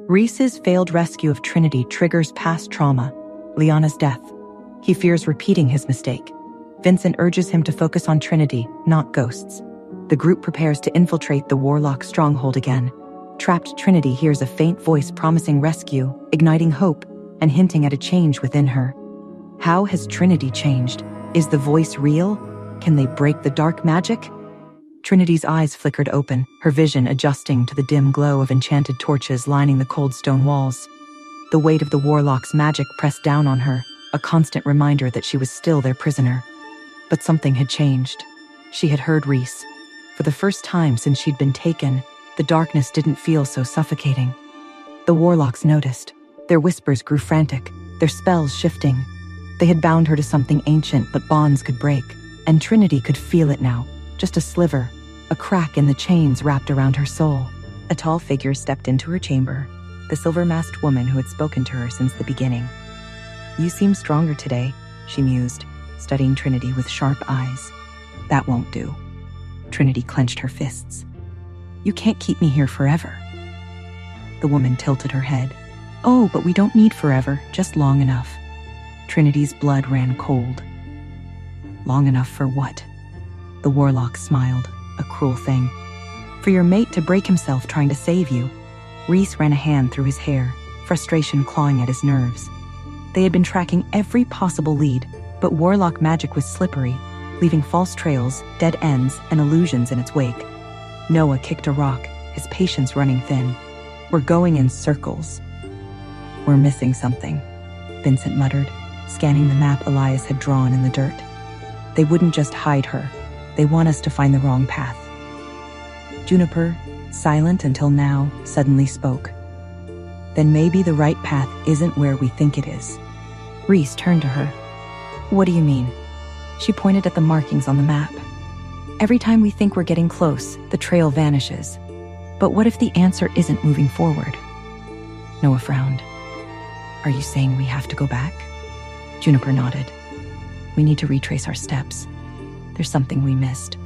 Reece's failed rescue of Trinity triggers past trauma, Liana's death. He fears repeating his mistake. Vincent urges him to focus on Trinity, not ghosts. The group prepares to infiltrate the Warlock stronghold again. Trapped Trinity hears a faint voice promising rescue, igniting hope, and hinting at a change within her. How has Trinity changed? Is the voice real? Can they break the dark magic? Trinity's eyes flickered open, her vision adjusting to the dim glow of enchanted torches lining the cold stone walls. The weight of the Warlock's magic pressed down on her, a constant reminder that she was still their prisoner. But something had changed. She had heard Reece. For the first time since she'd been taken, the darkness didn't feel so suffocating. The Warlocks noticed. Their whispers grew frantic, their spells shifting. They had bound her to something ancient, but bonds could break. And Trinity could feel it now, just a sliver, a crack in the chains wrapped around her soul. A tall figure stepped into her chamber, the silver-masked woman who had spoken to her since the beginning. "You seem stronger today," she mused, studying Trinity with sharp eyes. "That won't do." Trinity clenched her fists. "You can't keep me here forever." The woman tilted her head. "Oh, but we don't need forever, just long enough." Trinity's blood ran cold. Long enough for what? The Warlock smiled, a cruel thing. "For your mate to break himself trying to save you." Reece ran a hand through his hair, frustration clawing at his nerves. They had been tracking every possible lead, but Warlock magic was slippery, leaving false trails, dead ends, and illusions in its wake. Noah kicked a rock, his patience running thin. "We're going in circles." "We're missing something," Vincent muttered, scanning the map Elias had drawn in the dirt. "They wouldn't just hide her. They want us to find the wrong path." Juniper, silent until now, suddenly spoke. "Then maybe the right path isn't where we think it is." Reece turned to her. "What do you mean?" She pointed at the markings on the map. "Every time we think we're getting close, the trail vanishes. But what if the answer isn't moving forward?" Noah frowned. "Are you saying we have to go back?" Juniper nodded. "We need to retrace our steps. There's something we missed."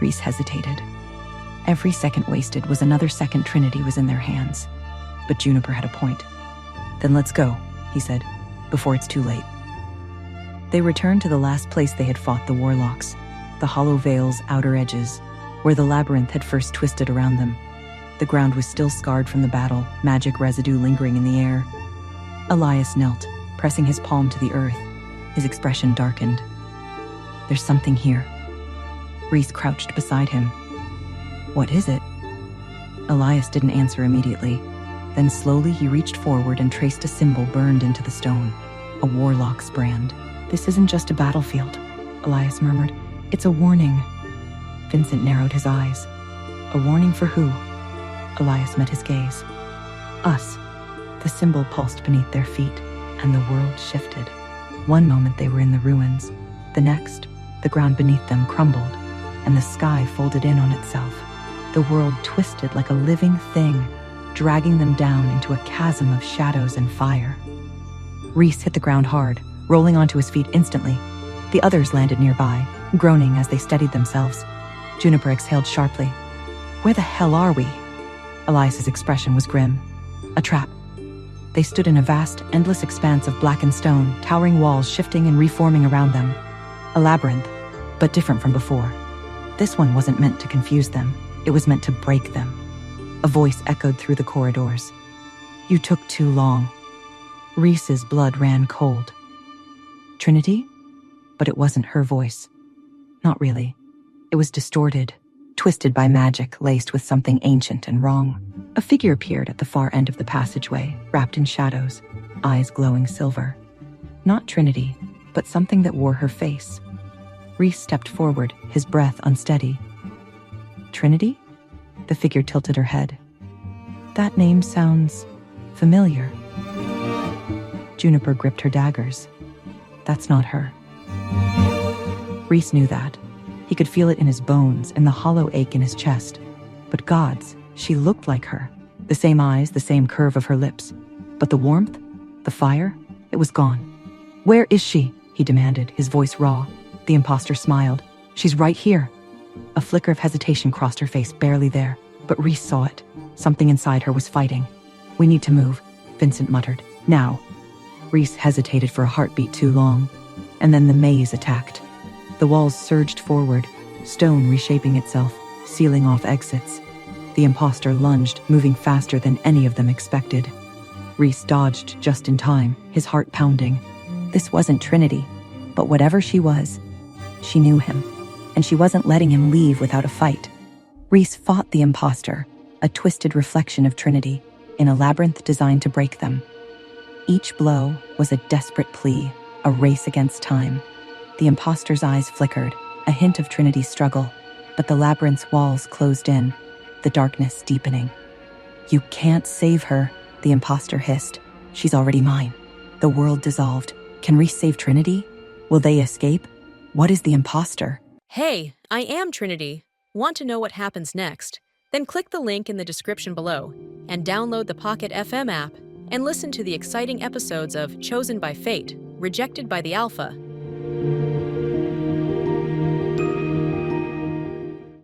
Reece hesitated. Every second wasted was another second Trinity was in their hands. But Juniper had a point. "Then let's go," he said, "before it's too late." They returned to the last place they had fought the Warlocks, the Hollow Vale's outer edges, where the labyrinth had first twisted around them. The ground was still scarred from the battle, magic residue lingering in the air. Elias knelt, pressing his palm to the earth. His expression darkened. "There's something here." Reece crouched beside him. "What is it?" Elias didn't answer immediately. Then slowly he reached forward and traced a symbol burned into the stone, a Warlock's brand. "This isn't just a battlefield," Elias murmured. "It's a warning." Vincent narrowed his eyes. "A warning for who?" Elias met his gaze. "Us." The symbol pulsed beneath their feet, and the world shifted. One moment they were in the ruins. The next, the ground beneath them crumbled, and the sky folded in on itself. The world twisted like a living thing, dragging them down into a chasm of shadows and fire. Reece hit the ground hard, rolling onto his feet instantly. The others landed nearby, groaning as they steadied themselves. Juniper exhaled sharply. "Where the hell are we?" Elias's expression was grim. "A trap." They stood in a vast, endless expanse of blackened stone, towering walls shifting and reforming around them. A labyrinth, but different from before. This one wasn't meant to confuse them. It was meant to break them. A voice echoed through the corridors. "You took too long." Reece's blood ran cold. "Trinity?" But it wasn't her voice. Not really. It was distorted, twisted by magic laced with something ancient and wrong. A figure appeared at the far end of the passageway, wrapped in shadows, eyes glowing silver. Not Trinity, but something that wore her face. Reece stepped forward, his breath unsteady. "Trinity?" The figure tilted her head. "That name sounds familiar." Juniper gripped her daggers. "That's not her." Reece knew that. He could feel it in his bones and the hollow ache in his chest. But gods, she looked like her. The same eyes, the same curve of her lips. But the warmth, the fire, it was gone. "Where is she?" he demanded, his voice raw. The imposter smiled. "She's right here." A flicker of hesitation crossed her face, barely there. But Reece saw it. Something inside her was fighting. "We need to move," Vincent muttered. "Now." Reece hesitated for a heartbeat too long, and then the maze attacked. The walls surged forward, stone reshaping itself, sealing off exits. The imposter lunged, moving faster than any of them expected. Reece dodged just in time, his heart pounding. This wasn't Trinity, but whatever she was, she knew him, and she wasn't letting him leave without a fight. Reece fought the imposter, a twisted reflection of Trinity, in a labyrinth designed to break them. Each blow was a desperate plea, a race against time. The imposter's eyes flickered, a hint of Trinity's struggle, but the labyrinth's walls closed in, the darkness deepening. "You can't save her," the imposter hissed. "She's already mine." The world dissolved. Can Reece save Trinity? Will they escape? What is the imposter? Hey, I am Trinity. Want to know what happens next? Then click the link in the description below and download the Pocket FM app and listen to the exciting episodes of Chosen by Fate, Rejected by the Alpha,